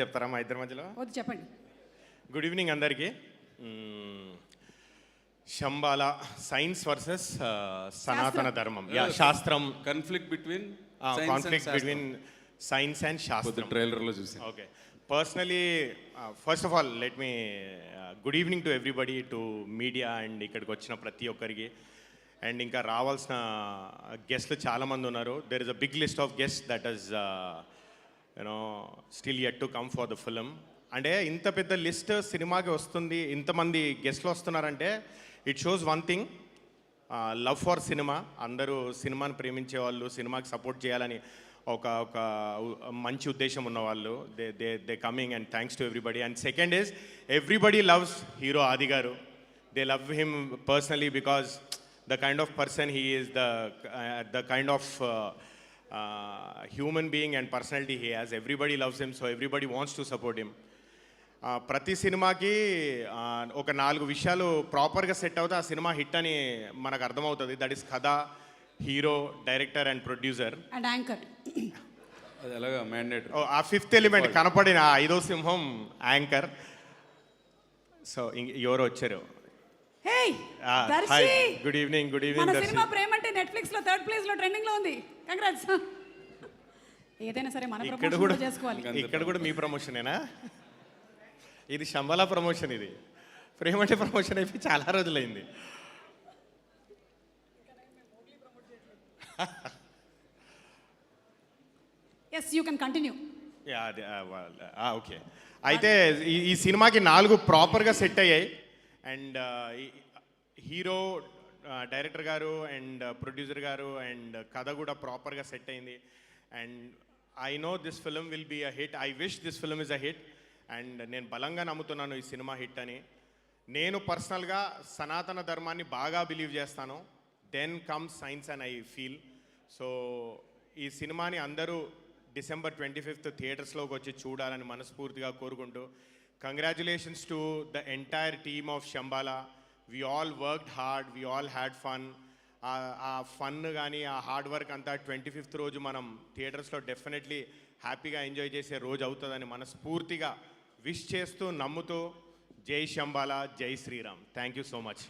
చెప్తారా మా ఇద్దరి మధ్యలో? వద్దు, చెప్పండి. గుడ్ ఈవినింగ్ అందరికీ. శంబాల సైన్స్ వర్సెస్ సనాతన ధర్మం, శాస్త్రం, కాన్ఫ్లిక్ట్ బిట్వీన్ సైన్స్ అండ్ శాస్త్రం ట్రైలర్లో చూసి. Okay, personally first of all let me good evening to everybody, to media and ఇక్కడికి వచ్చిన ప్రతి ఒక్కరికి. అండ్ ఇంకా రావాల్సిన గెస్ట్లు చాలామంది ఉన్నారు. There is a big list of guest that is still yet to come for the film. అంటే ఇంత పెద్ద లిస్ట్ సినిమాకి వస్తుంది, ఇంతమంది గెస్ట్లు వస్తున్నారంటే it shows one thing, love for cinema. అందరూ సినిమాని ప్రేమించే వాళ్ళు, సినిమాకి సపోర్ట్ చేయాలని ఒక మంచి ఉద్దేశం ఉన్నవాళ్ళు. They coming and thanks to everybody. And second is everybody loves hero ఆది గారు. They love him personally because the kind of person he is, the kind of human being and personality he has. Everybody loves him, so everybody wants to support him. ప్రతి సినిమాకి ఒక 4 విషయాలు ప్రాపర్గా set అవుతే ఆ cinema hit అని మనకు అర్థమవుతుంది. దట్ ఈస్ కథ, hero, director and producer and anchor. అది ఎలాగా మ్యాండేట్. ఆ 5th ఎలిమెంట్ కనపడిన 5వ సింహం యాంకర్. సో ఎవరు వచ్చారు? Good evening. మన సినిమా ప్రేమ అంటే నెట్ఫ్లిక్స్ లో 3rd ప్లేస్ లో ట్రెండింగ్ లో ఉంది. కంగ్రాట్స్. ఏదైనా సరే మన ప్రమోషన్ చేసుకోవాలి. ఇక్కడ కూడా మీ ప్రమోషనేనా? ఇది శంబాల ప్రమోషన్. ఇది ప్రేమ అంటే ప్రమోషన్ అయిపోయి చాలా రోజులైంది. yes you can continue. Okay, అయితే ఈ సినిమాకి 4 ప్రాపర్గా సెట్ అయ్యాయి. అండ్ హీరో, డైరెక్టర్ గారు అండ్ ప్రొడ్యూసర్ గారు అండ్ కథ కూడా ప్రాపర్గా సెట్ అయింది. And I know this film will be a hit. I wish this film is a hit. And నేను బలంగా నమ్ముతున్నాను ఈ సినిమా హిట్ అని. నేను పర్సనల్గా సనాతన ధర్మాన్ని బాగా బిలీవ్ చేస్తాను. Then comes science and I feel. So ఈ సినిమాని అందరూ December 25th థియేటర్స్లోకి వచ్చి చూడాలని మనస్ఫూర్తిగా కోరుకుంటూ, congratulations to the entire team of Shambhala. We all worked hard, we all had fun. ఆ ఫన్ కానీ ఆ హార్డ్ వర్క్ అంతా 25th రోజు మనం థియేటర్స్లో డెఫినెట్లీ హ్యాపీగా ఎంజాయ్ చేసే రోజు అవుతుందని మనస్ఫూర్తిగా విష్ చేస్తూ, నమ్ముతూ, జై శంబాల, జై Sriram. Thank you so much.